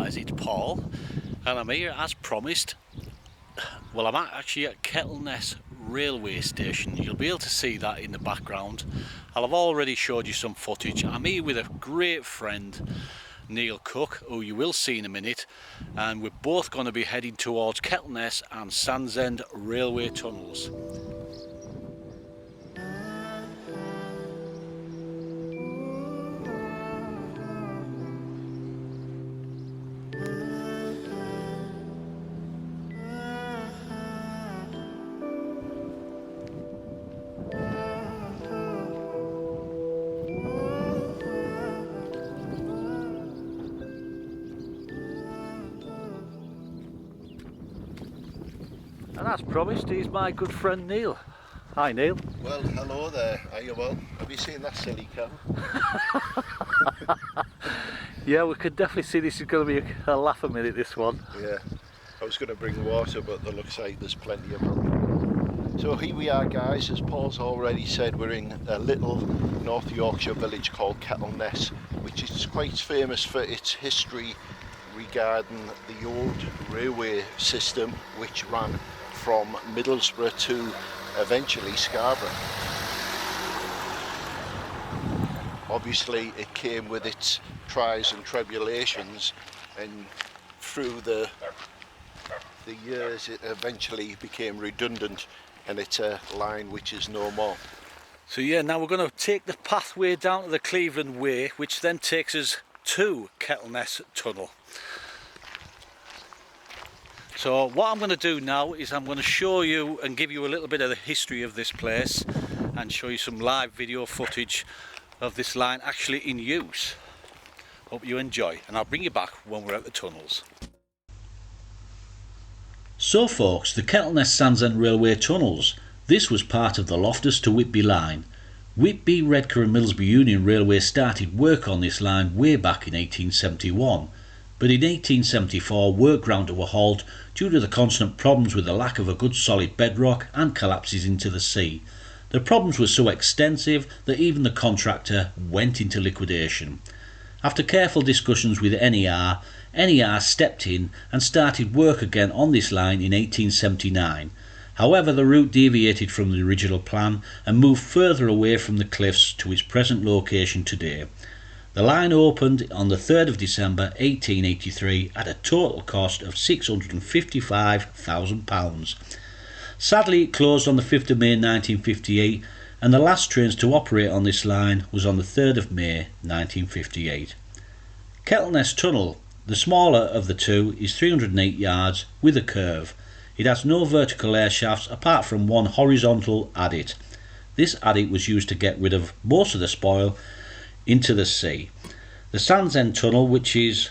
that is it, Paul, and I'm here as promised. Well, I'm actually at Kettleness railway station. You'll be able to see that in the background. I'll have already showed you some footage. I'm here with a great friend, Neil Cook, who you will see in a minute, and we're both going to be heading towards Kettleness and Sandsend railway tunnels. And as promised, he's my good friend Neil. Hi Neil. Well, hello there. Are you well? Have you seen that silly cow? Yeah, we could definitely see this is going to be a laugh a minute, this one. Yeah. I was going to bring water, but there looks like there's plenty of them. So here we are, guys. As Paul's already said, we're in a little North Yorkshire village called Kettleness, which is quite famous for its history regarding the old railway system which ran from Middlesbrough to eventually Scarborough. Obviously it came with its trials and tribulations, and through the years it eventually became redundant, and it's a line which is no more. So yeah, now we're going to take the pathway down to the Cleveland Way, which then takes us to Kettleness Tunnel. So what I'm going to do now is I'm going to show you and give you a little bit of the history of this place and show you some live video footage of this line actually in use. Hope you enjoy, and I'll bring you back when we're at the tunnels. So folks, the Kettleness Sandsend Railway tunnels. This was part of the Loftus-Whitby line. Whitby, Redcar and Middlesbrough Union Railway started work on this line way back in 1871. But in 1874 work ground to a halt due to the constant problems with the lack of a good solid bedrock and collapses into the sea. The problems were so extensive that even the contractor went into liquidation. After careful discussions with NER stepped in and started work again on this line in 1879. However, the route deviated from the original plan and moved further away from the cliffs to its present location today. The line opened on the 3rd of December 1883 at a total cost of £655,000. Sadly, it closed on the 5th of May 1958, and the last trains to operate on this line was on the 3rd of May 1958. Kettleness Tunnel, the smaller of the two, is 308 yards with a curve. It has no vertical air shafts apart from one horizontal adit. This adit was used to get rid of most of the spoil into the sea. The Sandsend Tunnel, which is,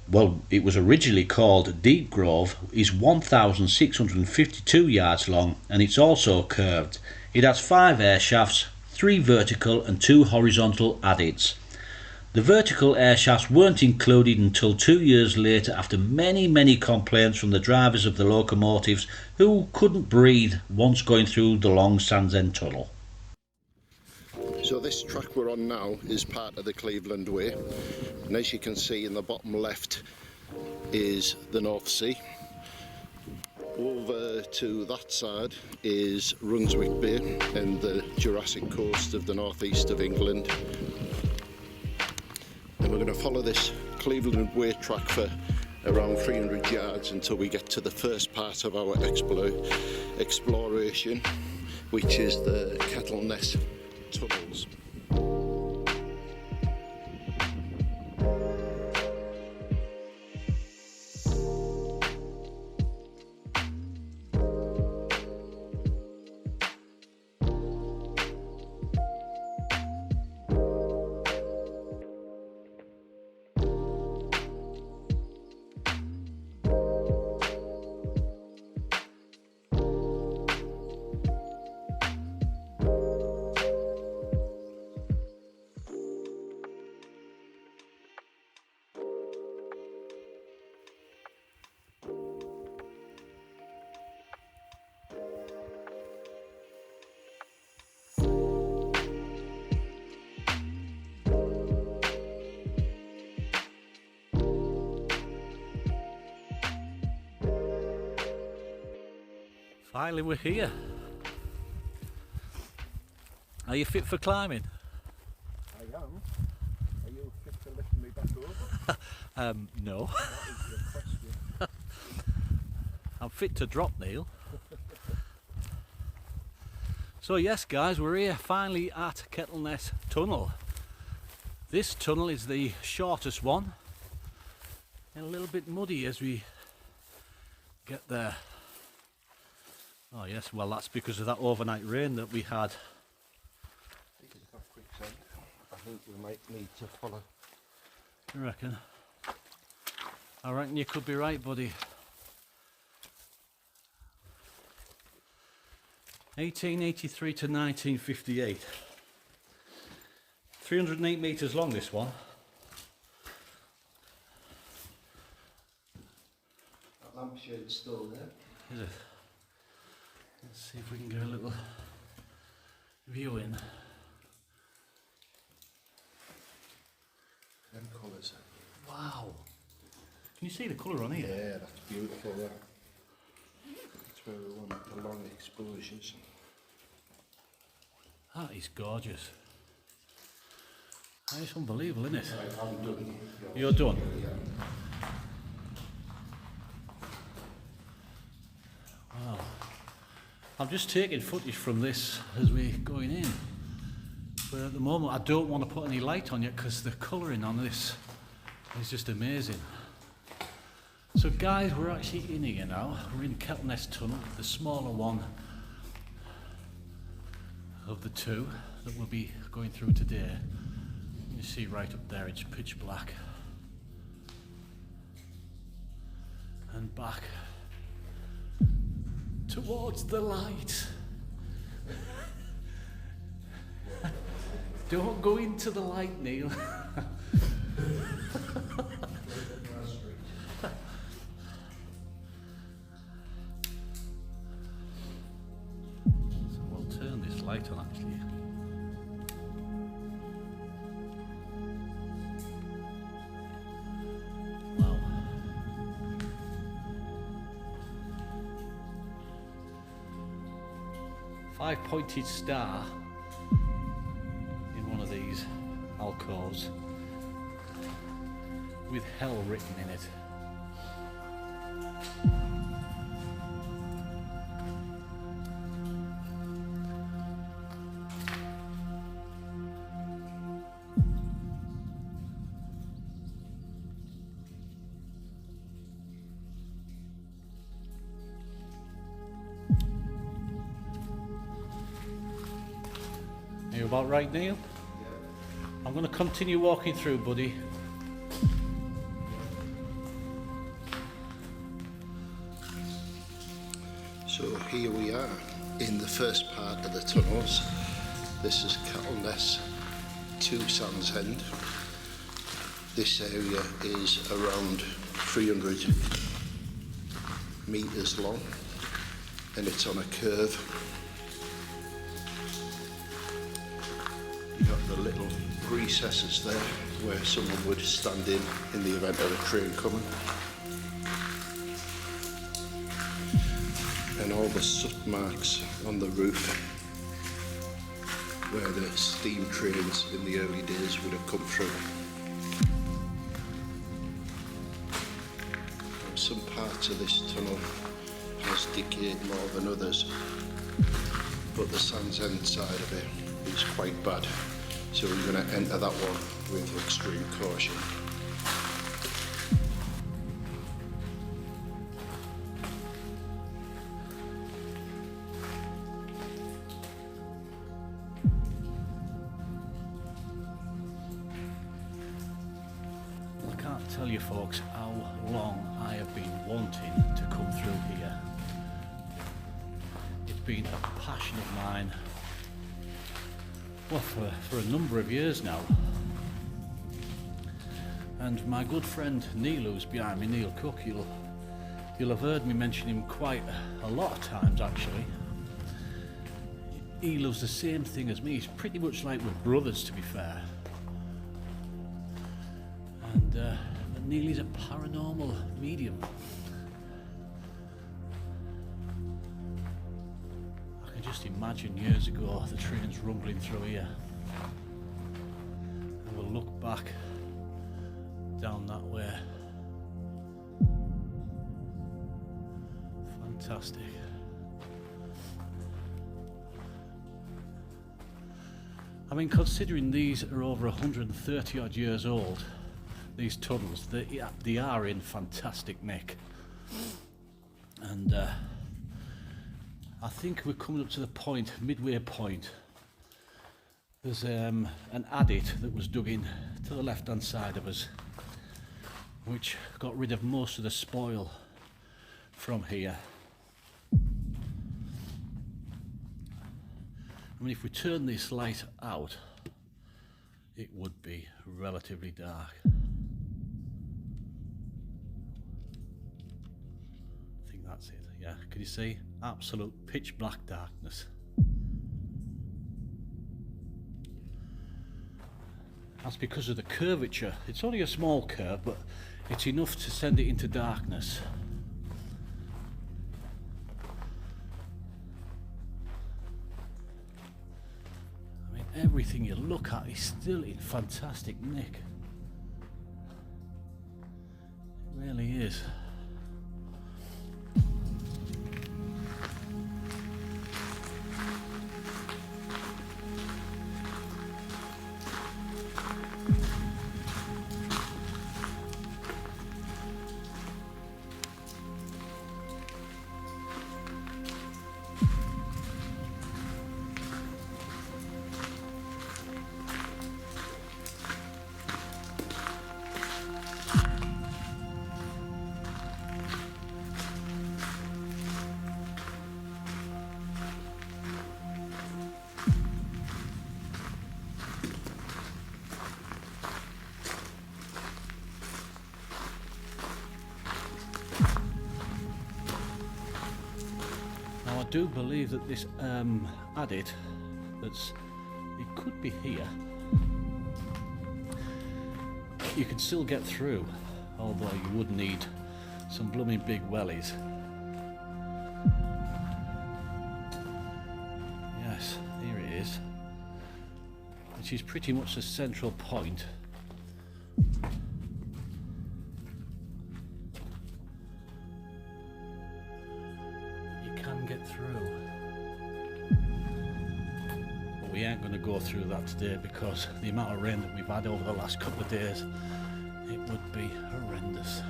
well, it was originally called Deep Grove, is 1,652 yards long, and it's also curved. It has 5 air shafts, 3 vertical and 2 horizontal adits. The vertical air shafts weren't included until 2 years later, after many complaints from the drivers of the locomotives who couldn't breathe once going through the long Sandsend Tunnel. So this track we're on now is part of the Cleveland Way, and as you can see in the bottom left is the North Sea. Over to that side is Brunswick Bay and the Jurassic coast of the northeast of England. And we're going to follow this Cleveland Way track for around 300 yards until we get to the first part of our exploration, which is the Kettleness tunnels. Finally we're here. Are you fit for climbing? I am. Are you fit for lifting me back over? No. That is your question. I'm fit to drop, Neil. So yes guys, we're here finally at Kettleness Tunnel. This tunnel is the shortest one and a little bit muddy as we get there. Oh yes, well that's because of that overnight rain that we had. I think we might need to follow. You reckon? I reckon you could be right, buddy. 1883 to 1958. 308 metres long, this one. That lampshade's still there. Is it? Let's see if we can get a little view in. Them colours. Wow. Can you see the colour on here? Yeah, that's beautiful. That. That's where we want the long exposures. That is gorgeous. That is unbelievable, isn't it? Right, I'm done. You're done? Yeah. Wow. I'm just taking footage from this as we're going in. But at the moment I don't want to put any light on yet because the colouring on this is just amazing. So guys, we're actually in here now. We're in Kettleness Tunnel, the smaller one of the two that we'll be going through today. You see right up there, it's pitch black. And back towards the light. Don't go into the light, Neil. So we'll turn this light on actually. Wow. Five-pointed star in one of these alcoves with hell written in it. Are you about right, Neil? Yeah. I'm going to continue walking through, buddy. So here we are in the first part of the tunnels. This is Kettleness to Sandsend. This area is around 300 metres long and it's on a curve. You got the little recesses there where someone would stand in the event of a train coming. And all the soot marks on the roof where the steam trains in the early days would have come through. Now, some parts of this tunnel has decayed more than others, but the Sandsend side of it is quite bad, so we're going to enter that one with extreme caution. I can't tell you folks how long I have been wanting to come through here. It's been a passion of mine, well, for a number of years now. And my good friend Neil, who's behind me, Neil Cook, you'll have heard me mention him quite a lot of times actually. He loves the same thing as me. He's pretty much like we're brothers, to be fair. And Neil is a paranormal medium. I just imagine years ago the trains rumbling through here, and we'll look back down that way. Fantastic. I mean, considering these are over 130 odd years old, these tunnels, they are in fantastic nick. And I think we're coming up to the point, midway point. There's an adit that was dug in to the left hand side of us, which got rid of most of the spoil from here. I mean, if we turn this light out, it would be relatively dark. I think that's it, yeah. Can you see? Absolute pitch black darkness. That's because of the curvature. It's only a small curve, but it's enough to send it into darkness. Everything you look at is still in fantastic nick. It really is. I do believe that this adit, it could be here. You can still get through, although you would need some blooming big wellies. Yes, here it is, which is pretty much the central point. Get through, but we ain't going to go through that today because the amount of rain that we've had over the last couple of days, it would be horrendous.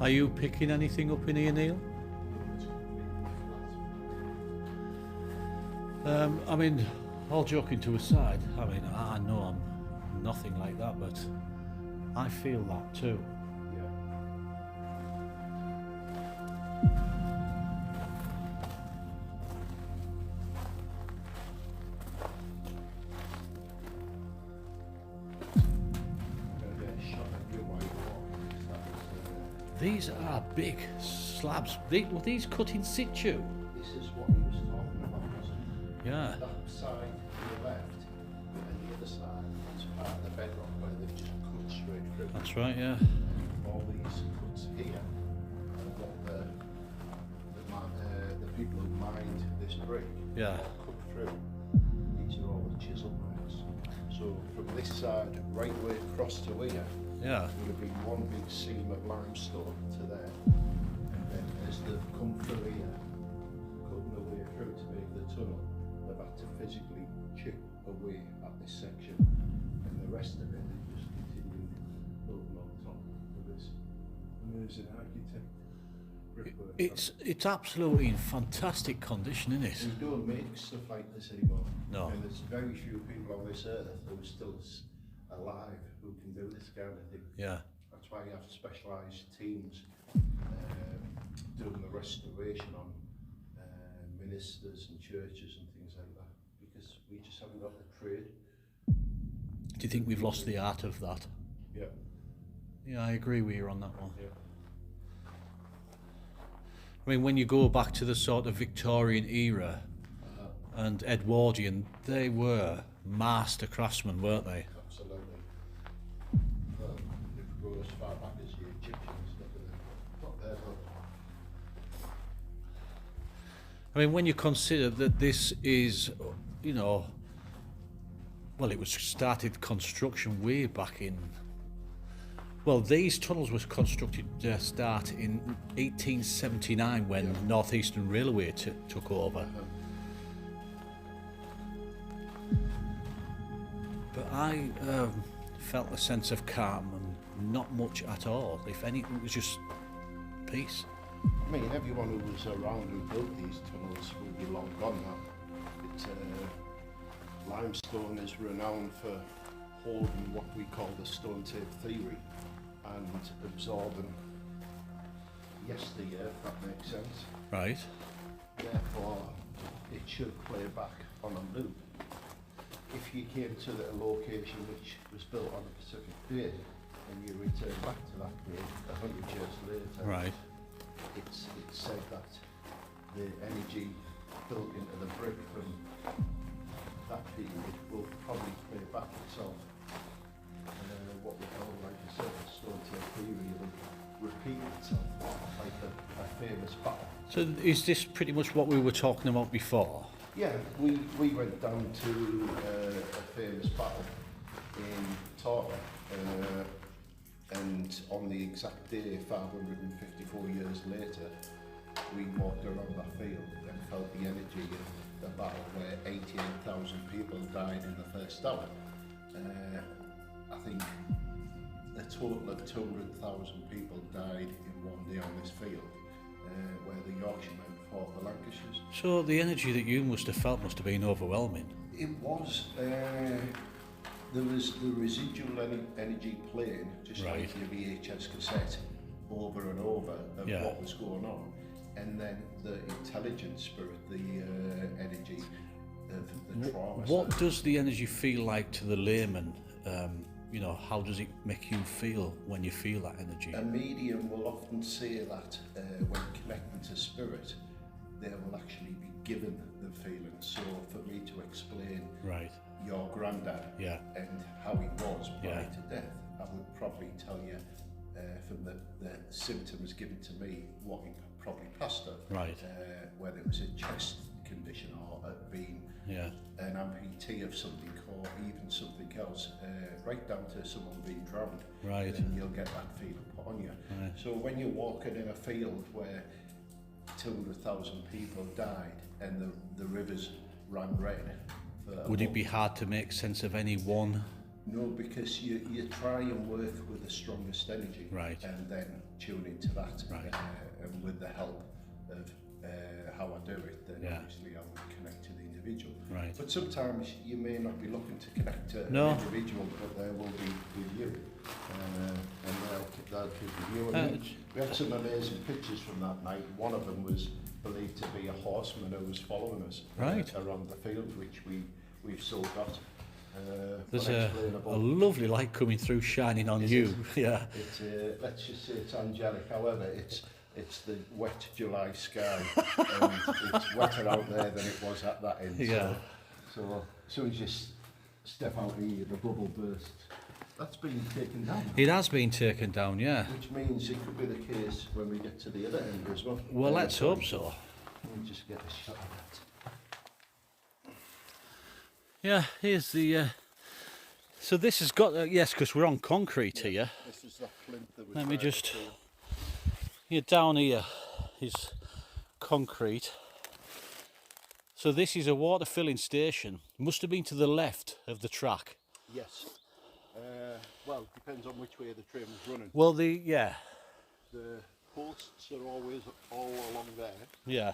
Are you picking anything up in here, Neil? I mean, all joking to aside, I mean, I know I'm nothing like that, but I feel that too. These are big slabs. Were these cut in situ? This is what he was talking about, wasn't it? Yeah. That side to the left and the other side is part of the bedrock where they've just cut straight through. That's right, yeah. All these cuts here are what the people who mined this brick cut through. These are all the chisel marks. So from this side right way across to here, yeah, would have been one big seam of limestone to there, and then as they've come through here, cutting the way through to make the tunnel, they've had to physically chip away at this section, and the rest of it they just continued building on top of this amazing architect brickwork. It's absolutely in fantastic condition, isn't it? We don't make stuff like this anymore. No. And there's very few people on this earth who are still alive who can do this kind of thing. Yeah. That's why you have specialised teams doing the restoration on ministers and churches and things like that, because we just haven't got the trade. you think we've lost the art of that? Yeah. Yeah, I agree with you on that one. Yeah. I mean, when you go back to the sort of Victorian era and Edwardian, they were master craftsmen, weren't they? Absolutely. Well, if we go as far back as the Egyptians, look at them. Not there, but I mean, when you consider that this is, you know, well, it was started construction way back in. Well, these tunnels was constructed to start in 1879 when North Eastern Railway took over. But I felt a sense of calm and not much at all. If any, it was just peace. I mean, everyone who was around who built these tunnels will be long gone now. It's, limestone is renowned for holding what we call the stone tape theory and absorbing yesteryear, if that makes sense. Right. Therefore, it should play back on a loop. If you came to a location which was built on a Pacific Day and you return back to that day 100 years later, Right. it's said that the energy built into the brick from that period will probably play back itself. What we call, like I said, the stone tape theory will repeat itself like a famous battle. So is this pretty much what we were talking about before? Yeah, we went down to a famous battle in Tartar, and on the exact day, 554 years later, we walked around that field and felt the energy of the battle where 88,000 people died in the first hour. I think a total of 200,000 people died in one day on this field, where the Yorkshiremen fought the Lancashires. So the energy that you must have felt must have been overwhelming. It was. There was the residual energy playing, just Right. like your VHS cassette, over and over of Yeah. what was going on, and then the intelligent spirit, the energy of the trauma. What does the energy feel like to the layman? You know, how does it make you feel when you feel that energy? A medium will often say that when connecting to spirit, they will actually be given the feeling. So for me to explain Right. your granddad Yeah. and how he was prior Yeah. to death, I would probably tell you from the symptoms given to me what he probably passed of. Right. Whether it was a chest condition or being Yeah. an amputee of something or even something else, right down to someone being drowned. Right. And you'll get that feeling put on you. Right. So when you're walking in a field where 200,000 people died and the rivers ran red. Would it be hard to make sense of any one? No, because you try and work with the strongest energy, Right. and then tune into that, Right. and with the help of how I do it, then Yeah. obviously I would connect to the individual. Right. But sometimes you may not be looking to connect to No. an individual, but they will be with you, and they'll keep with you. And we had some amazing pictures from that night. One of them was believed to be a horseman who was following us Right. around the field, which we've still got. There's a unexplainable. lovely light coming through, shining on you. Yeah. It's let's just say it's angelic. However, it's the wet July sky, and it's wetter out there than it was at that end. Yeah. So as soon as you step out here, the bubble bursts. That's been taken down. It has been taken down, yeah. Which means it could be the case when we get to the other end as well. Well, let's hope so. Let me just get a shot of that. Yeah, here's the... So this has got... yes, because we're on concrete here. This is that plinth that was. Let me just... Yeah, down here is concrete. So this is a water filling station. Must have been to the left of the track. Yes. Well, depends on which way the train was running. Well, The posts are always all along there, yeah.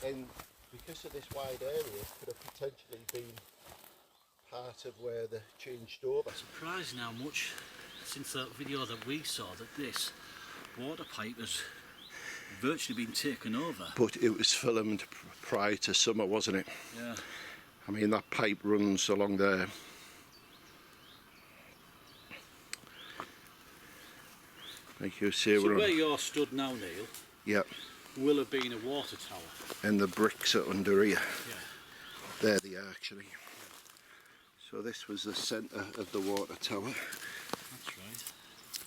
and because of this wide area, it could have potentially been part of where they changed over. Surprising how much, since that video that we saw, that this water pipe has virtually been taken over. But it was filmed prior to summer, wasn't it? Yeah. I mean, that pipe runs along there Like you say, So we're where on. you're stood now, Neil, Yep. will have been a water tower. And the bricks are under here. Yeah. There they are actually. So this was the centre of the water tower. That's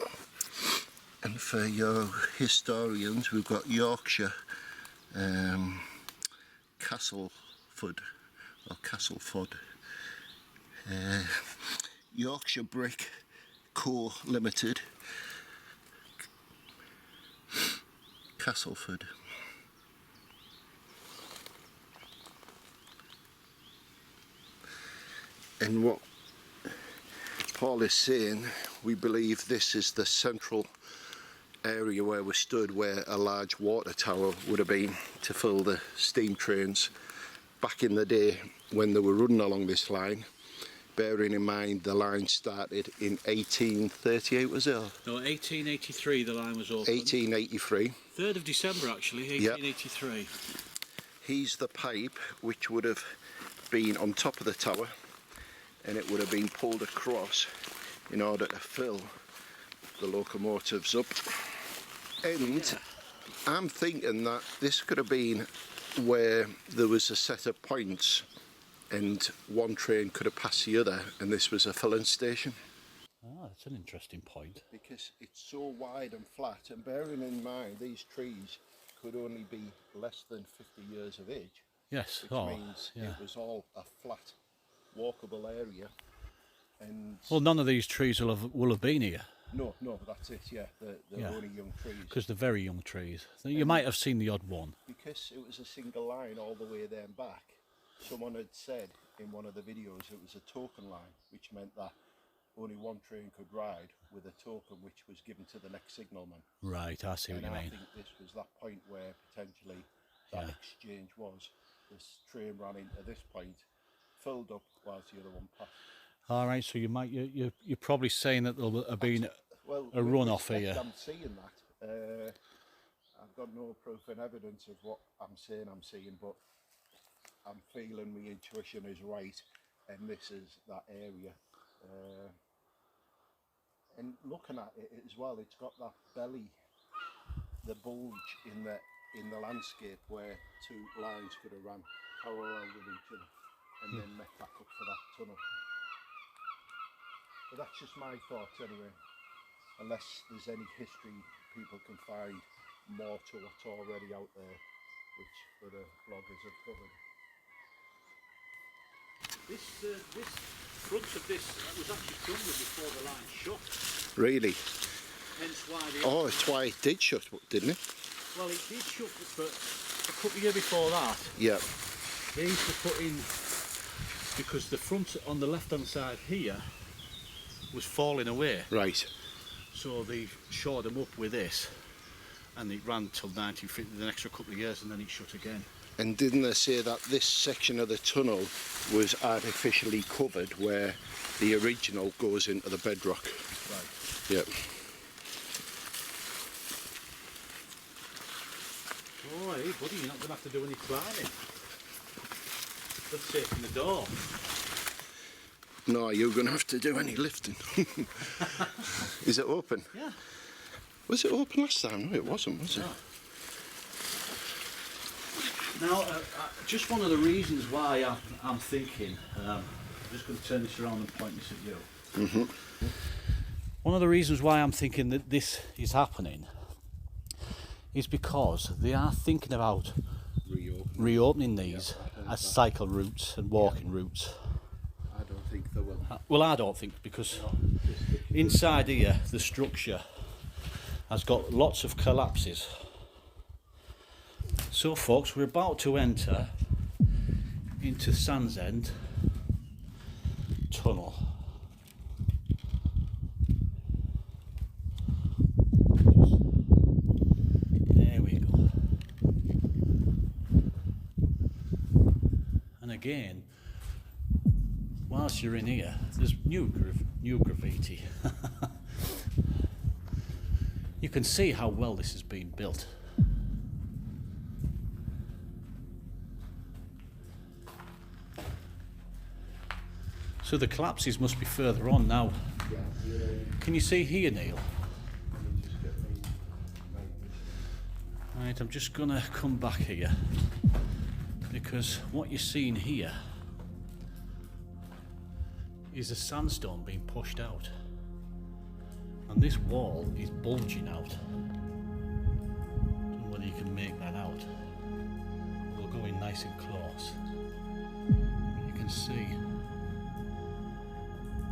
right. And for your historians, we've got Yorkshire Castleford or Castleford. Yorkshire Brick Co Limited, Castleford. And what Paul is saying, we believe this is the central area where we stood, where a large water tower would have been to fill the steam trains back in the day when they were running along this line. Bearing in mind the line started in 1838, was it? No, 1883 the line was opened. 1883. 3rd of December actually, 1883. Yep. He's the pipe which would have been on top of the tower, and it would have been pulled across in order to fill the locomotives up. And yeah, I'm thinking that this could have been where there was a set of points and one train could have passed the other, and this was a filling station. Ah, that's an interesting point. Because it's so wide and flat, and bearing in mind these trees could only be less than 50 years of age. Yes, which means it was all a flat, walkable area. And well, none of these trees will have been here. No, that's it. Yeah, they're only young trees. Because they're very young trees. You might have seen the odd one. Because it was a single line all the way there and back. Someone had said in one of the videos it was a token line, which meant that only one train could ride with a token which was given to the next signalman. Right, I see what you mean. I think this was that point where potentially that exchange was. This train ran into this point, filled up whilst the other one passed. All right, so you're probably saying that there'll have been a run-off here. I'm seeing that. I've got no proof and evidence of what I'm seeing, but I'm feeling my intuition is right, and this is that area. And looking at it as well, it's got that belly, the bulge in the landscape where two lines could have run parallel with each other and then met back up for that tunnel. But that's just my thoughts anyway, unless there's any history people can find more to what's already out there, which other bloggers have covered. This front of this was actually crumbling before the line shut. Really? Hence why it's why it did shut, didn't it? Well, it did shut, but a couple of years before that, yeah, they used to put in, because the front on the left hand side here was falling away. Right. So they shored them up with this, and it ran till 1950, the extra couple of years, and then it shut again. And didn't they say that this section of the tunnel was artificially covered where the original goes into the bedrock? Right. Yep. Oh, hey buddy, you're not going to have to do any climbing. Let's open the door. No, you're going to have to do any lifting. Is it open? Yeah. Was it open last time? No, it wasn't, was it? No. Now, just one of the reasons why I'm thinking, I'm just going to turn this around and point this at you. Mm-hmm. One of the reasons why I'm thinking that this is happening is because they are thinking about reopening these as cycle routes and walking routes. I don't think they will. Well, I don't think, because inside here the structure has got lots of collapses. So folks, we're about to enter into Sandsend tunnel. There we go. And again, whilst you're in here, there's new graffiti. You can see how well this has been built. So the collapses must be further on now. Can you see here, Neil? Right, I'm just gonna come back here because what you're seeing here is the sandstone being pushed out, and this wall is bulging out. Don't know whether you can make that out. We'll go in nice and close. You can see.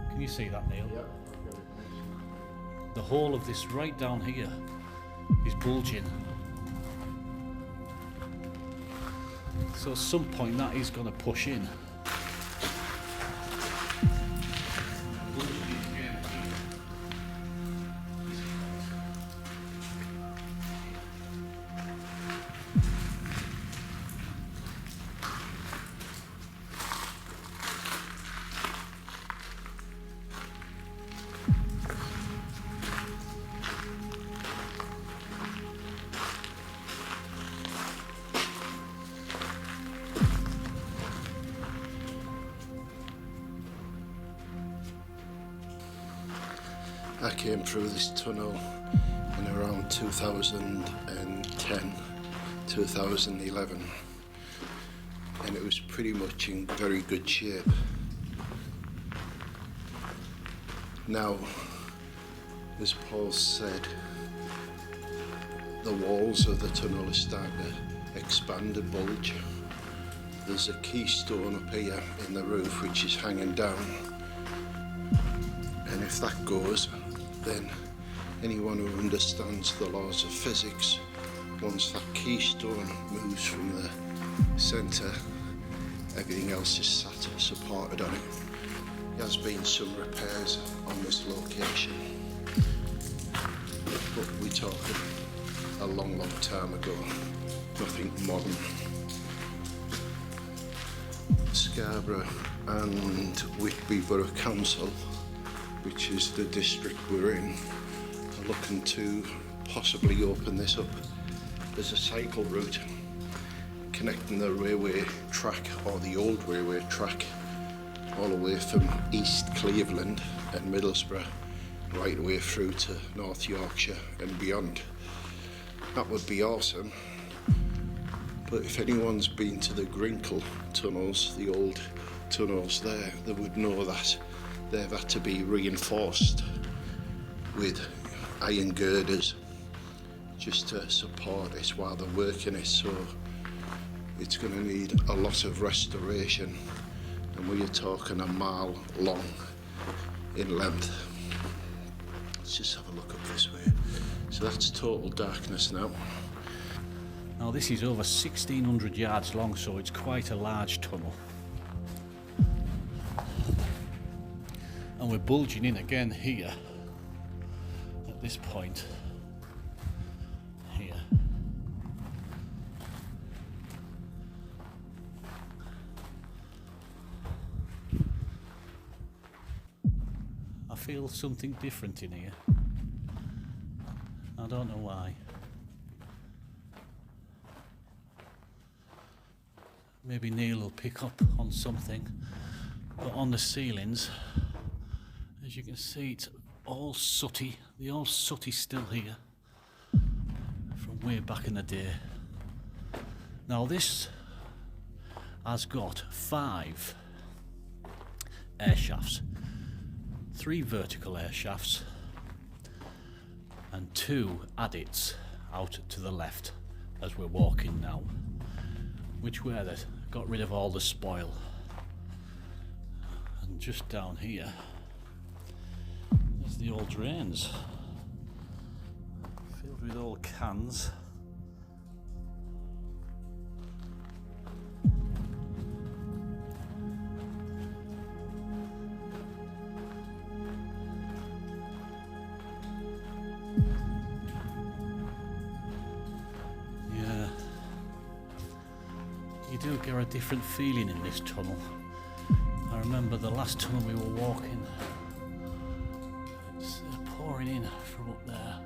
Can you see that, Neil? Yep. The whole of this right down here is bulging. So at some point that is going to push in. I came through this tunnel in around 2010, 2011, and it was pretty much in very good shape. Now, as Paul said, the walls of the tunnel are starting to expand and bulge. There's a keystone up here in the roof which is hanging down, and if that goes, then anyone who understands the laws of physics, once that keystone moves from the centre, everything else is supported on it. There has been some repairs on this location, but we're talking a long time ago, nothing modern. Scarborough and Whitby Borough Council, which is the district we're in, are looking to possibly open this up as a cycle route, connecting the railway track, or the old railway track, all the way from East Cleveland and Middlesbrough right away through to North Yorkshire and beyond. That would be awesome, but if anyone's been to the Grinkle tunnels, the old tunnels there, they would know that they've had to be reinforced with iron girders just to support it while they're working it, so it's going to need a lot of restoration, and we are talking a mile long in length. Let's just have a look up this way. So that's total darkness now. Now this is over 1600 yards long, so it's quite a large tunnel. And we're bulging in again here at this point here. I feel something different in here. I don't know why. Maybe Neil will pick up on something, but on the ceilings, as you can see, it's all sooty. The old sooty's still here from way back in the day. Now this has got 5 air shafts, 3 vertical air shafts and 2 adits out to the left as we're walking now, which where they got rid of all the spoil. And just down here there's the old drains filled with old cans. Yeah, you do get a different feeling in this tunnel. I remember the last tunnel we were walking, it's pouring in from up there.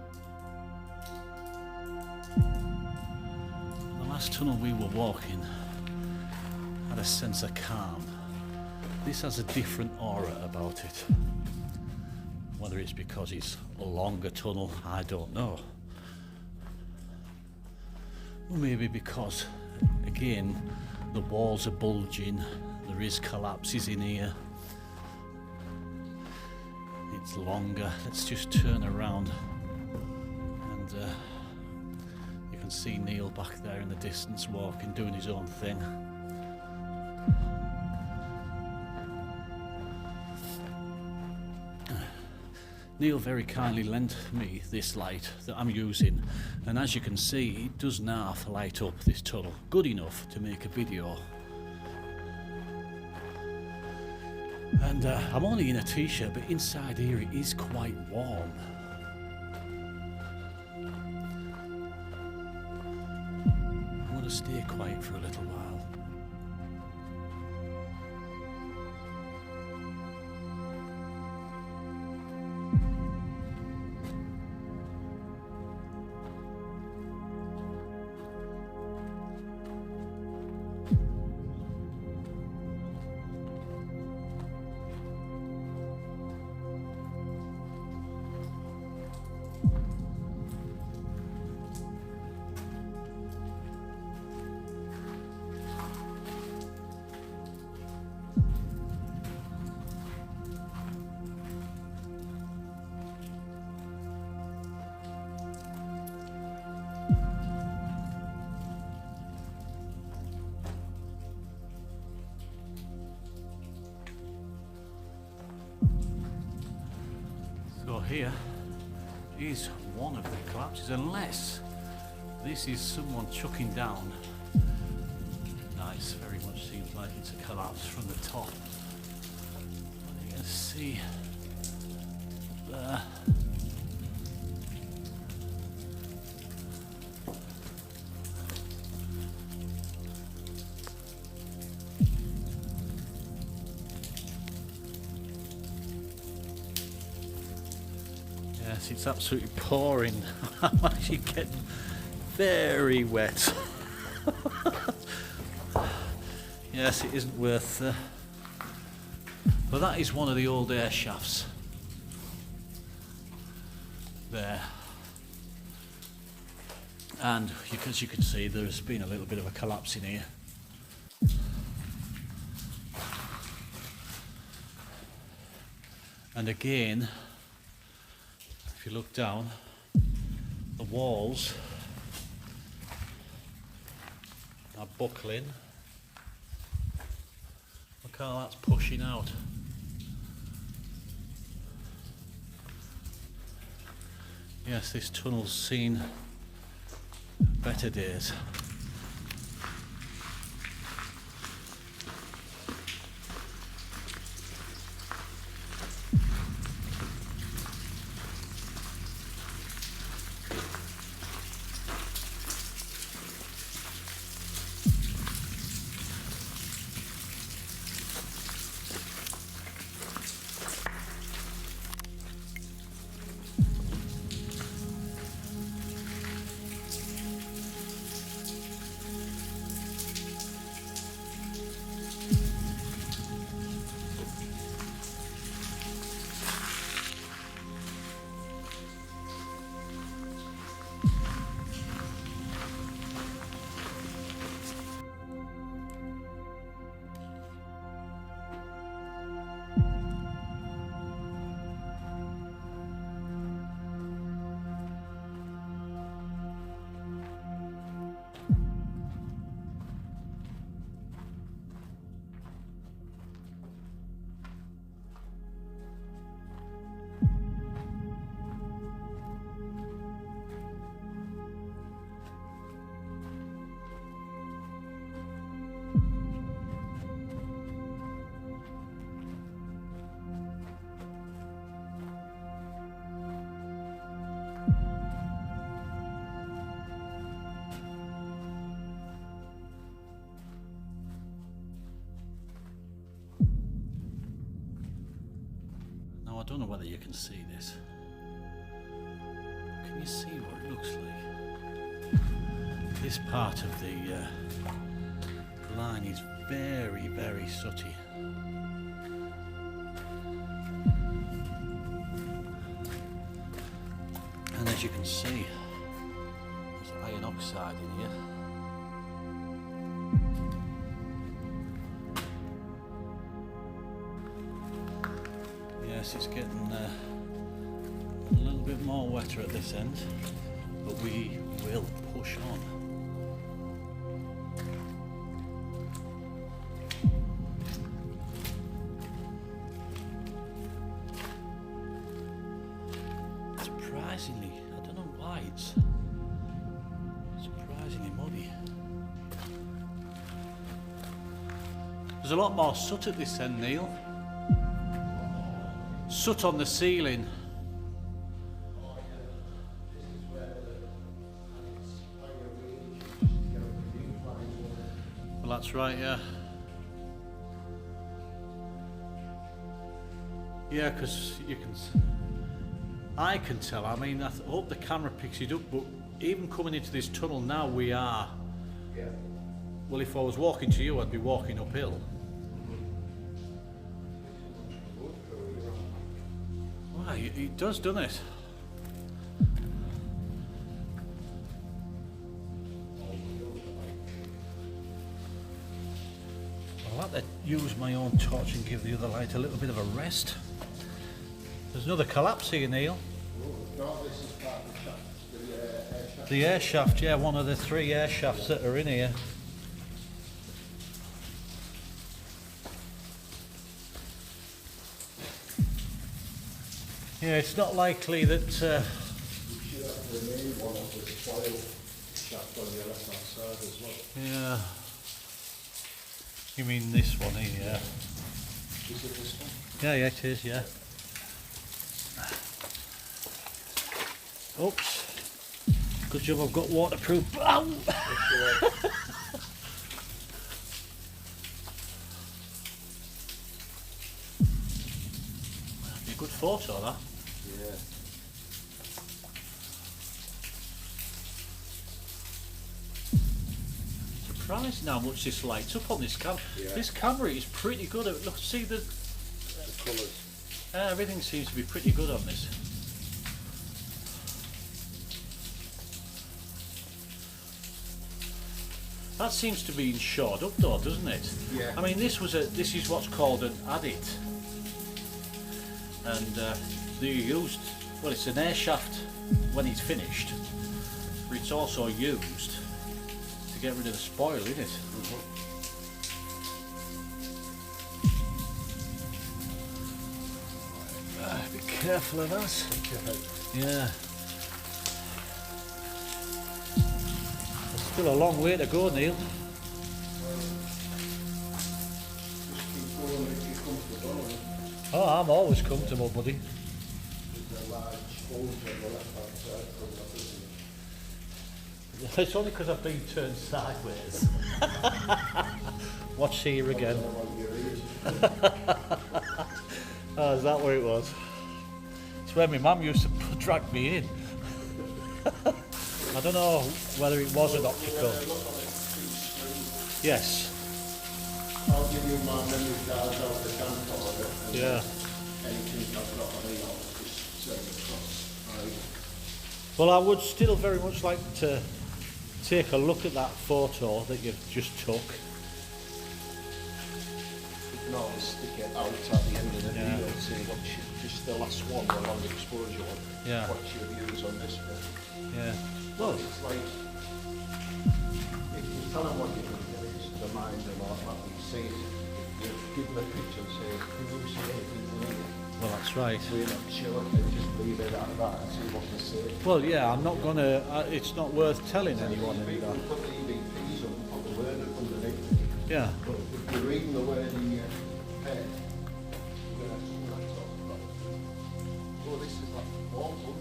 The last tunnel we were walking had a sense of calm. This has a different aura about it. Whether it's because it's a longer tunnel, I don't know. Maybe because, again, the walls are bulging, there is collapses in here. It's longer. Let's just turn around and you can see Neil back there in the distance walking, doing his own thing. Neil very kindly lent me this light that I'm using, and as you can see it does now light up this tunnel, good enough to make a video. And I'm only in a t-shirt, but inside here it is quite warm. I'm going to stay quiet for a little while. So here is one of the collapses, unless this is someone chucking down. Nice, very much seems like it's a collapse from the top. You can see there. Yes, it's absolutely pouring. I'm actually getting very wet. Yes, it isn't worth but that is one of the old air shafts there, and as you can see there's been a little bit of a collapse in here. And again, if you look down, the walls are buckling. Look how that's pushing out. Yes, this tunnel's seen better days. I don't know whether you can see this. Can you see what it looks like? This part of the line is very, very sooty. And as you can see, there's iron oxide in here. Yes, it's getting a little bit more wetter at this end, but we will push on. Surprisingly, I don't know why it's surprisingly muddy. There's a lot more soot at this end, Neil. Soot on the ceiling. Well, that's right, yeah. Yeah, because you can... I can tell, I mean, I hope the camera picks it up, but even coming into this tunnel now, we are... Yeah. Well, if I was walking to you, I'd be walking uphill. Wow, it does, doesn't it? I'll have to use my own torch and give the other light a little bit of a rest. There's another collapse here, Neil. No, this is part of the shaft, air shaft. The air shaft, yeah, one of the 3 air shafts that are in here. Yeah, it's not likely that... We should have the main one of the spoil shaft on the left hand side as well. Yeah. You mean this one here, yeah. Is it this one? Yeah, yeah, it is, yeah. Oops. Good job I've got waterproof. Ow! That'd be a good photo, that. Yeah. Surprising how much this lights up on this camera. Yeah. This camera is pretty good at... Look, see the Colours. everything seems to be pretty good on this. That seems to be shored up though, doesn't it? Yeah. I mean, this is what's called an adit, and they're used. Well, it's an air shaft when it's finished, but it's also used to get rid of the spoil, isn't it? Be careful of that. Yeah. Still a long way to go, Neil. Oh, I'm always comfortable, buddy. It's only because I've been turned sideways. Watch here again. Oh, is that where it was? It's where my mum used to drag me in. I don't know whether it was an optical. Yes. I'll give you my memory card of the camcorder. Yeah. Anything I've got on here, I'll just send across. Right. Well, I would still very much like to take a look at that photo that you've just took. You can always stick it out at the end of the video and say what's just the last one, the long exposure one. Yeah. What's your views on this bit? Yeah. Well, it's like, if you tell them what you think it is, the mind and all that, you see it, you give them a picture and say, can you see anything in it? Well, that's right. We're not sure, and just leave it at that and see what they say. Well, yeah, I'm not gonna. It's not worth telling anyone. People put the EVPs on, put the word underneath. Yeah. But if you're reading the word in your pen, you're going to see what I'm talking about. Oh, this is like awful.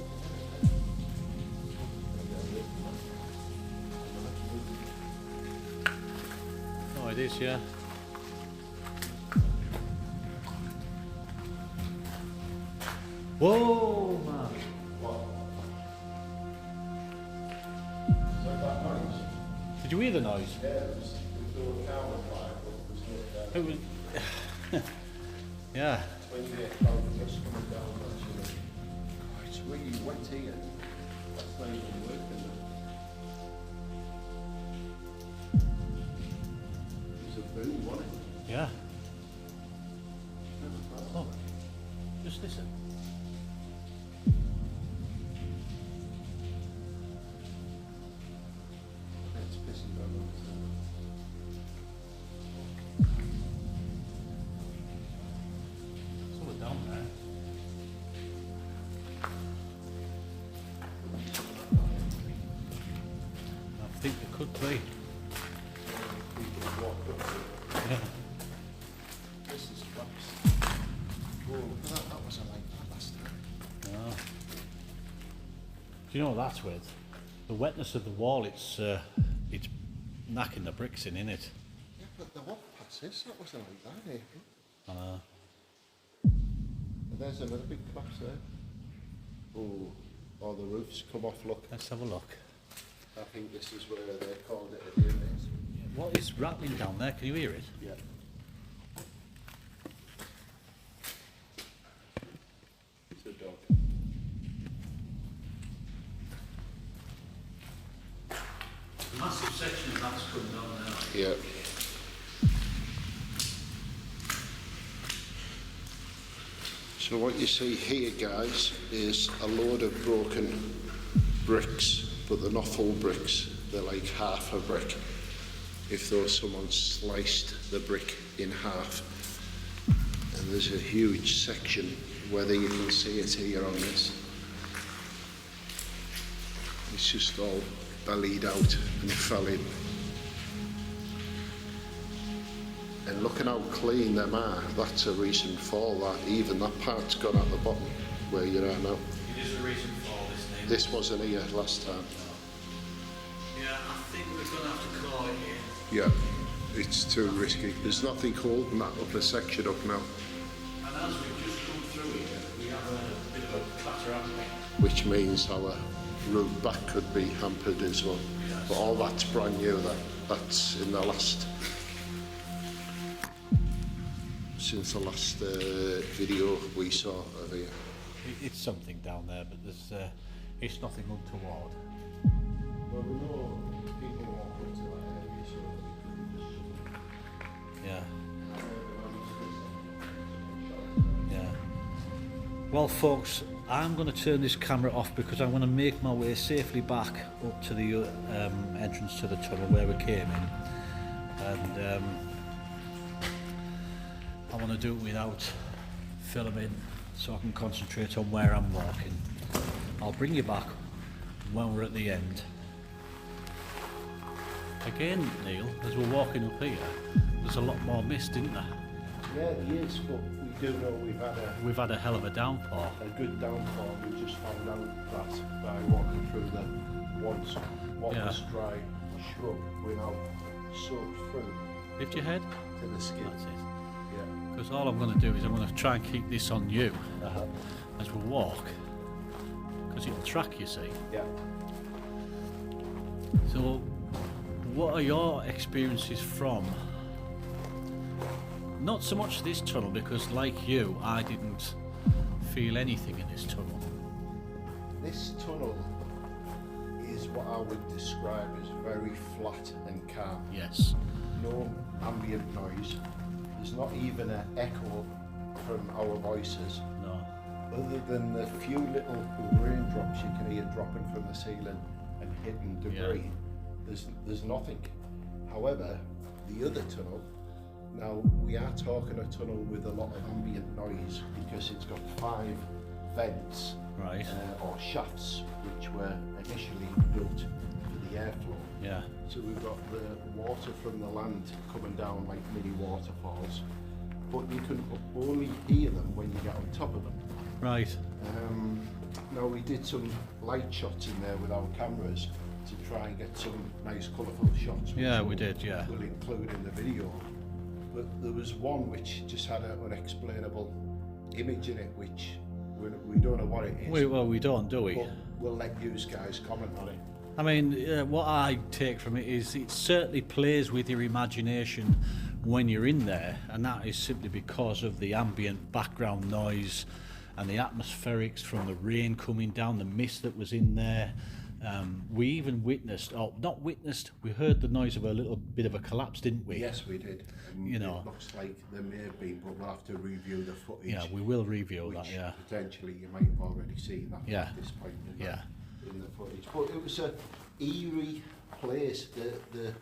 Oh, it is, yeah. Whoa, man. What? Is that noise? Did you hear the noise? Yeah, it was the camera fire, but it was not It was. Yeah. 28 pounds just coming down, actually. It's really wet here. That's not even working. It was a boom, wasn't it? Yeah. Oh, just listen. be. People walked up to it. Yeah. This is collapsed. Whoa, look at that. That wasn't like that last time. No. Do you know what that's with? The wetness of the wall, it's knacking the bricks in, innit? Yeah, but the walk past this, that wasn't like that in April. I know. And there's another big collapse there. Oh, all the roofs come off, look. Let's have a look. I think this is where they called it a unit. What is rattling down there? Can you hear it? Yeah. It's a dog. Massive section of that's come down now. Yeah. So what you see here, guys, is a load of broken bricks, but they're not full bricks. They're like half a brick. If though someone sliced the brick in half. And there's a huge section, whether you can see it here on this. It's just all bellied out and fell in. And looking how clean them are, that's a recent fall. That even that part's gone at the bottom where you are now. It is a recent fall, this name. This wasn't here last time. Yeah, I think we're going to have to call it here. Yeah, it's too risky. There's nothing holding that upper section up now. And as we've just come through here, we have a bit of a clatter, haven't we? Which means our route back could be hampered as well. Yes. But all that's brand new. That's in the last, since the last video we saw of here. It's something down there, but there's it's nothing untoward. Well, we know people walk into that area, so Yeah. Yeah. Well, folks, I'm going to turn this camera off because I'm going to make my way safely back up to the entrance to the tunnel where we came in, and I want to do it without filming so I can concentrate on where I'm walking. I'll bring you back when we're at the end. Again, Neil, as we're walking up here, there's a lot more mist, isn't there? yeah, it is, but we do know We've had a hell of a downpour. a good downpour. We just found out that by walking through the once dry shrub, we're now soaked through Lift your head. to the skin. That's it. Yeah. Because all I'm going to do is I'm going to try and keep this on you as we walk, because it'll track, you see. Yeah. So, what are your experiences from? Not so much this tunnel, because like you, I didn't feel anything in this tunnel. This tunnel is what I would describe as very flat and calm. Yes. No ambient noise. There's not even an echo from our voices. No. Other than the few little raindrops you can hear dropping from the ceiling and hitting debris, there's nothing. However, the other tunnel, now we are talking a tunnel with a lot of ambient noise because it's got 5 vents, Right. or shafts, which were initially built for the airflow. Yeah. So we've got the water from the land coming down like mini waterfalls, but you can only hear them when you get on top of them. Right. Now we did some light shots in there with our cameras to try and get some nice colourful shots. Yeah, we did, yeah. We'll include in the video. But there was one which just had an unexplainable image in it, which we don't know what it is. We don't, do we? But we'll let you guys comment on it. I mean, what I take from it is it certainly plays with your imagination when you're in there, and that is simply because of the ambient background noise and the atmospherics from the rain coming down, the mist that was in there. We even witnessed, we heard the noise of a little bit of a collapse, didn't we? Yes, we did. You know, it looks like there may have been, but we'll have to review the footage. Yeah, we will review which that, yeah. Potentially you might have already seen that Yeah. at this point in, Yeah. in the footage. But it was a eerie place. The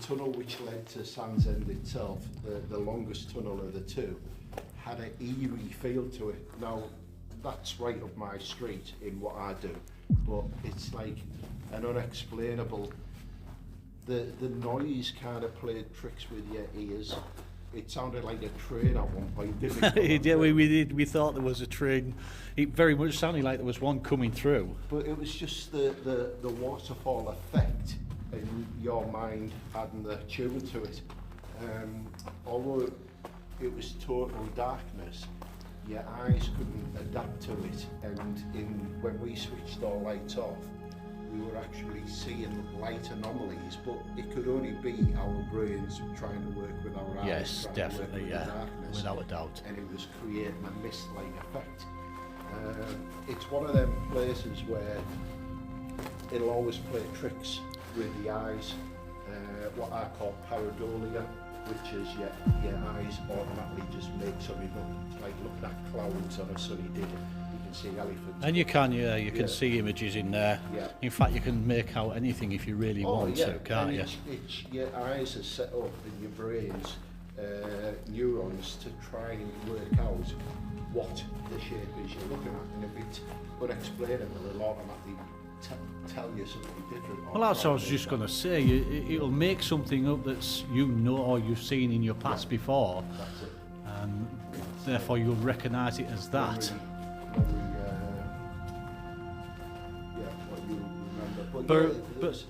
tunnel which led to Sandsend itself, the longest tunnel of the two, had an eerie feel to it. Now, that's right up my street in what I do, but it's like an unexplainable. the noise kind of played tricks with your ears. It sounded like a train at one point, didn't it? Yeah, we did. We thought there was a train. It very much sounded like there was one coming through. But it was just the waterfall effect in your mind adding the tune to it. Although it was total darkness, your eyes couldn't adapt to it, and when we switched our lights off, we were actually seeing light anomalies, but it could only be our brains trying to work with our eyes. Yes, definitely, yeah, darkness, without a doubt. And it was creating a mist-like effect. It's one of them places where it'll always play tricks with the eyes, what I call pareidolia, which is your eyes automatically just make something look. It's like looking at clouds on a sunny day. You can see elephants. And you can see images in there. Yeah. In fact, you can make out anything if you really want to, can't you? It's your eyes are set up in your brain's neurons to try and work out what the shape is you're looking at, and if it's unexplainable, it'll automatically tell you something different. Well, that's what I was just going to say. It'll make something up that's or you've seen in your past before. That's it. Therefore, you'll recognise it as that. What you remember. But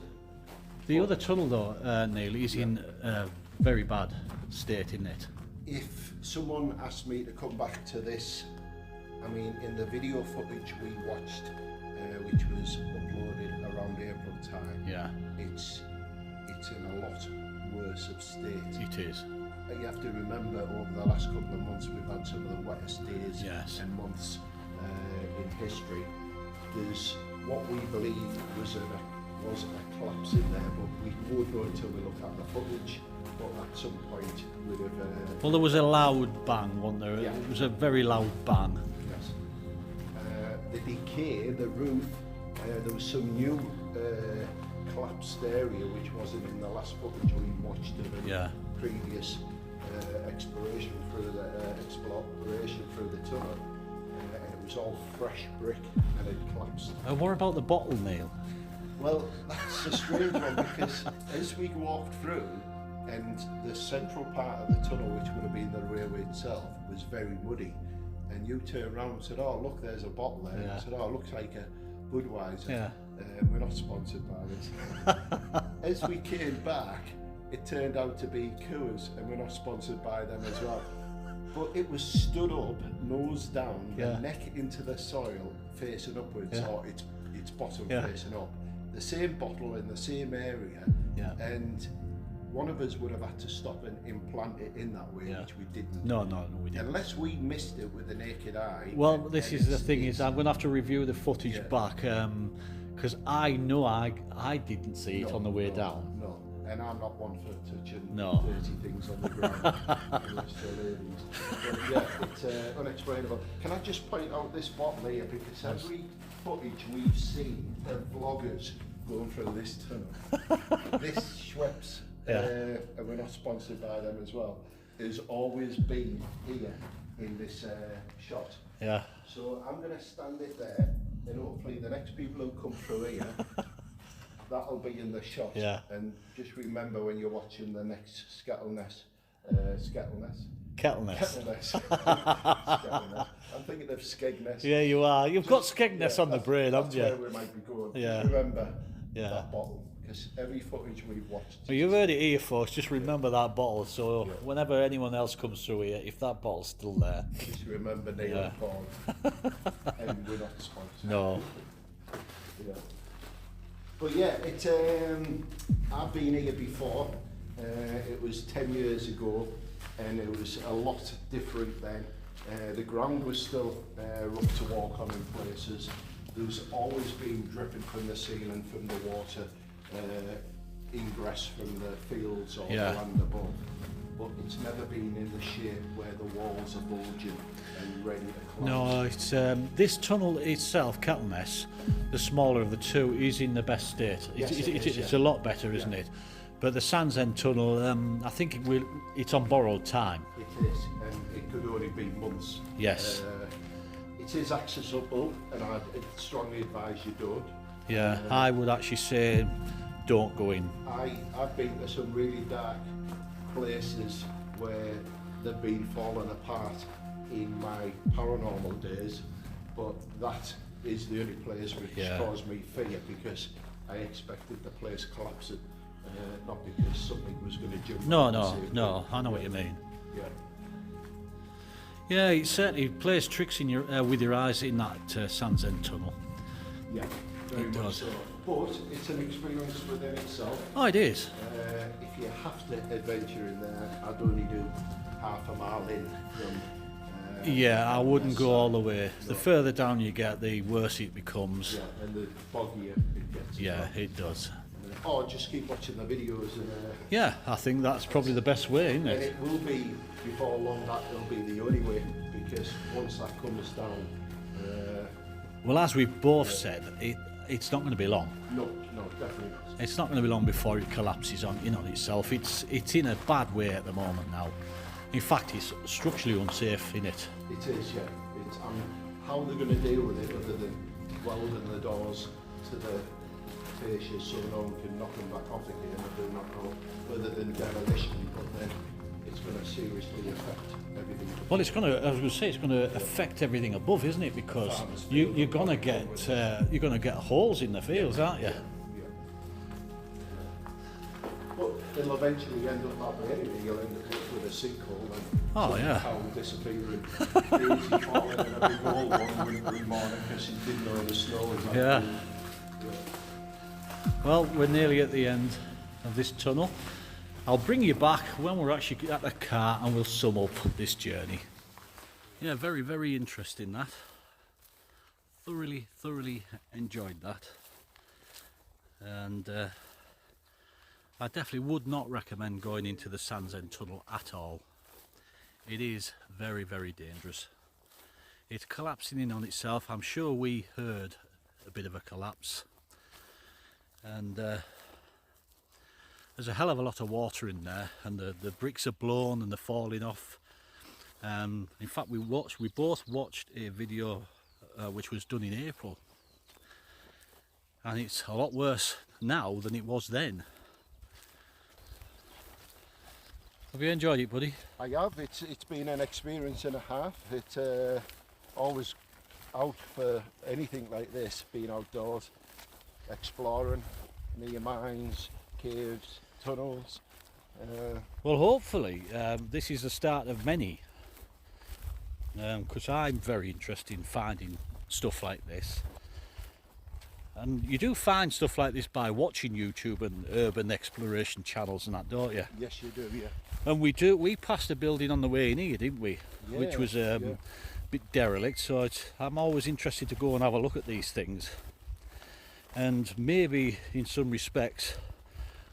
the other tunnel, though, Neil, is in a very bad state, isn't it? If someone asked me to come back to this, I mean, in the video footage we watched, which was uploaded around April time, it's in a lot worse of state. It is. You have to remember, over the last couple of months, we've had some of the wettest days and months in history. There's what we believe was a collapse in there, but we won't know until we look at the footage. But at some point, we'd have. Well, there was a loud bang, wasn't there? Yeah. It was a very loud bang. Yes. The decay, the roof, there was some new collapsed area which wasn't in the last footage we watched of the previous exploration through the tunnel, and it was all fresh brick and it collapsed. And what about the bottle, Neil? Well, that's a strange one, because as we walked through, and the central part of the tunnel, which would have been the railway itself, was very muddy, and you turned around and said, "Oh, look, there's a bottle there." And I said, "Oh, it looks like a Budweiser." We're not sponsored by this. As we came back, it turned out to be Coors, and we're not sponsored by them as well. But it was stood up, nose down, the neck into the soil, facing upwards, or its bottom facing up. The same bottle in the same area, and one of us would have had to stop and implant it in that way, which we didn't. No, we didn't. Unless we missed it with the naked eye. Well, this is the thing, is I'm going to have to review the footage back, because I know I didn't see it on the way down. No, and I'm not one for touching No. dirty things on the ground. But it's unexplainable. Can I just point out this bottle here, because every footage we've seen of vloggers going through this tunnel, this Schweppes, and we're not sponsored by them as well, has always been here in this shot. Yeah. So I'm going to stand it there, and hopefully the next people who come through here, that'll be in the shot. Yeah. And just remember when you're watching the next Kettleness. Kettleness. Skegness. I'm thinking of Skegness. Yeah, you are. You've got Skegness on the brain, haven't you? That's where we might be going. Yeah. Just remember that bottle, because every footage we've watched. Well, you've heard it here, folks. Just remember that bottle. So whenever anyone else comes through here, if that bottle's still there, just remember Neil and Paul. And we're not sponsored. No. But it's. I've been here before. It was 10 years ago, and it was a lot different then. The ground was still rough to walk on in places. There's always been dripping from the ceiling from the water, ingress from the fields or the land above. But it's never been in the shape where the walls are bulging and ready to collapse. No, it's this tunnel itself, Kettleness, the smaller of the two, is in the best state. It's a lot better, isn't it? But the Sandsend tunnel, I think it's on borrowed time. It is, and it could only be months. Yes. It is accessible, and I'd strongly advise you don't. Yeah, I would actually say don't go in. I've been to some really dark places where they've been falling apart in my paranormal days, but that is the only place which caused me fear, because I expected the place collapsing, not because something was going to jump. No, I know what you mean. Yeah. Yeah, it certainly plays tricks in your with your eyes in that Sandsend tunnel. Yeah, very much so. But it's an experience within itself. Oh, it is. If you have to adventure in there, I'd only do half a mile in from. Yeah, I wouldn't go all the way. The further down you get, the worse it becomes. Yeah, and the boggier it gets. Yeah, it does. Or just keep watching the videos. And, yeah, I think that's probably the best way, isn't and it? it will be, before long, that will be the only way, because once that comes down. Well, as we've both said, it's not going to be long. No, definitely not. It's not going to be long before it collapses on itself. It's in a bad way at the moment now. In fact, it's structurally unsafe, isn't it? It is, yeah. It's, how they're going to deal with it, other than welding the doors to the fascias so no one can knock them back off again, I do not know, other than demolition, but then it's going to seriously affect everything. Well, it's going to. I was going to say it's going to affect everything above, isn't it? Because you're going to get holes in the fields, aren't you? Yeah. But it'll eventually end up that way anyway. You'll end up with a sinkhole and cow disappearing, Daisy falling in a big hole one winter morning because he didn't know the snow was happening. Yeah. Well, we're nearly at the end of this tunnel. I'll bring you back when we're actually at the car and we'll sum up this journey. Yeah, very, very interesting that. Thoroughly enjoyed that. And I definitely would not recommend going into the Sandsend tunnel at all. It is very, very dangerous. It's collapsing in on itself. I'm sure we heard a bit of a collapse. And there's a hell of a lot of water in there, and the bricks are blown and they're falling off. In fact, we both watched a video which was done in April, and it's a lot worse now than it was then. Have you enjoyed it, buddy? I have. It's been an experience and a half. It's always out for anything like this, being outdoors, exploring near mines, caves, tunnels. Well, hopefully this is the start of many, because I'm very interested in finding stuff like this. And you do find stuff like this by watching YouTube and urban exploration channels and that, don't you? Yes, you do, yeah. And we passed a building on the way in here, didn't we? Yeah, which was a bit derelict, so I'm always interested to go and have a look at these things. And maybe in some respects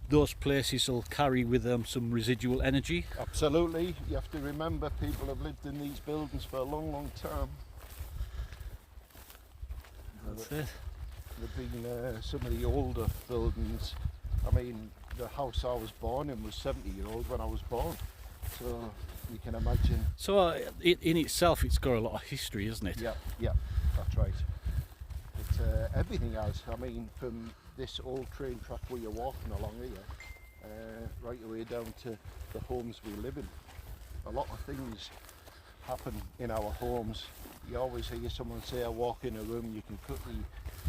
those places will carry with them some residual energy. Absolutely. You have to remember, people have lived in these buildings for a long time. That's it. They've been some of the older buildings. I mean, the house I was born in was 70-year-old when I was born, so you can imagine. So in itself it's got a lot of history, isn't it? Yeah, that's right. It's everything has. I mean, from this old train track where you're walking along here, right away down to the homes we live in. A lot of things happen in our homes. You always hear someone say, I walk in a room, you can cut the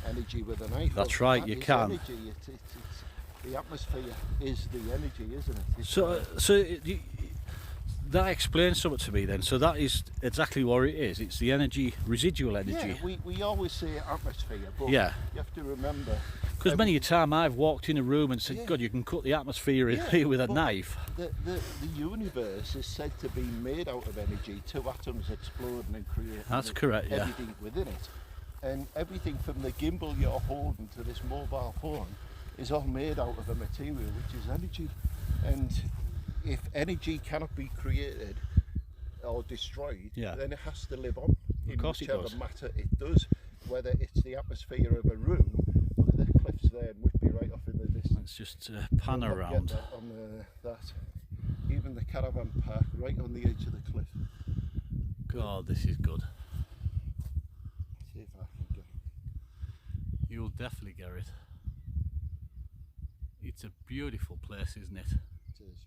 energy with a knife. That's right, you can. Energy. It's the atmosphere is the energy, isn't it? So that explains something to me then. So that is exactly what it is. It's the energy, residual energy. Yeah, we always say atmosphere, but yeah, you have to remember. Because many a time I've walked in a room and said, God, you can cut the atmosphere here with a knife. The universe is said to be made out of energy, two atoms exploding and creating everything within it. And everything from the gimbal you're holding to this mobile phone is all made out of a material which is energy. And if energy cannot be created or destroyed, then it has to live on in whichever matter it does. Whether it's the atmosphere of a room, look at the cliffs there in Whitby right off in the distance. Let's just pan around. Even the caravan park right on the edge of the cliff. God, this is good. See if I can get it. You'll definitely get it. It's a beautiful place, isn't it? It is.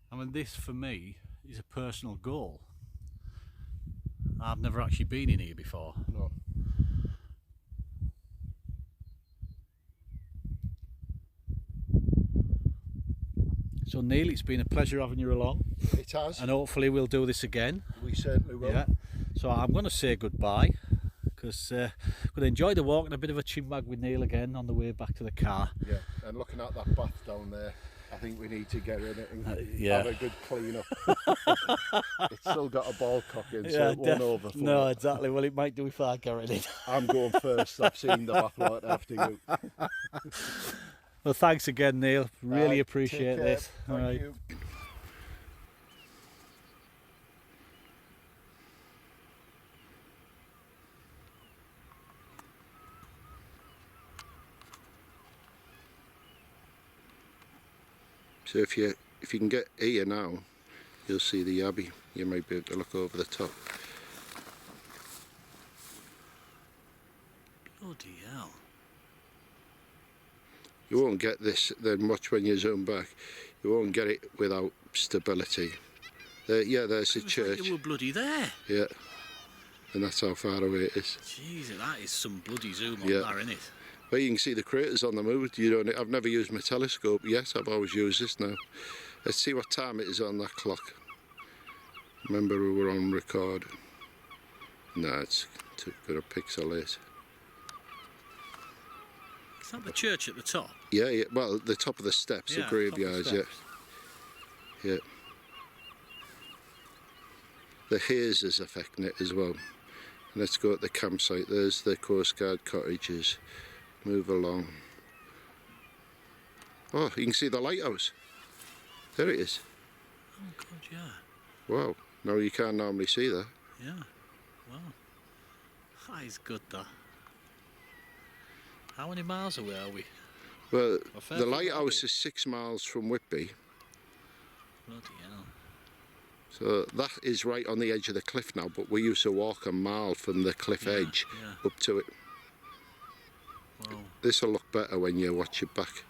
I mean, this for me is a personal goal. I've never actually been in here before. No. So Neil, it's been a pleasure having you along. It has. And hopefully we'll do this again. We certainly will. Yeah. So I'm going to say goodbye, because I'm going to enjoy the walk and a bit of a chinwag with Neil again on the way back to the car. Yeah, and looking at that bath down there, I think we need to get in it and yeah. have a good clean up. It's still got a ball cock in, so Yeah, it won't overflow. No, exactly. Well, it might do if I get in it. I'm going first. I've seen the bathwater after you. Well, thanks again, Neil. Really appreciate take care. this. Thank you. So if you can get here now, you'll see the abbey. You might be able to look over the top. Bloody hell. You won't get this then much when you zoom back. You won't get it without stability. Yeah, there's the church. You were bloody there. Yeah, and that's how far away it is. Jesus, that is some bloody zoom on Yeah. there, isn't it? Well, you can see the craters on the move. I've never used my telescope yet. I've always used this now. Let's see what time it is on that clock. Remember, we were on record. No, it's too good a pixelate. Is that the church at the top? Yeah, yeah. Well, the top of the steps, the graveyards, yeah. Yeah. The haze is affecting it as well. Let's go at the campsite. There's the Coast Guard cottages. Move along. Oh, you can see the lighthouse. There it is. Oh God, yeah. Wow. No, you can't normally see that. Yeah. Wow. That is good, that. How many miles away are we? Well, the lighthouse is 6 miles from Whitby. Bloody hell. So that is right on the edge of the cliff now, but we used to walk a mile from the cliff edge up to it. Wow. This will look better when you watch it back.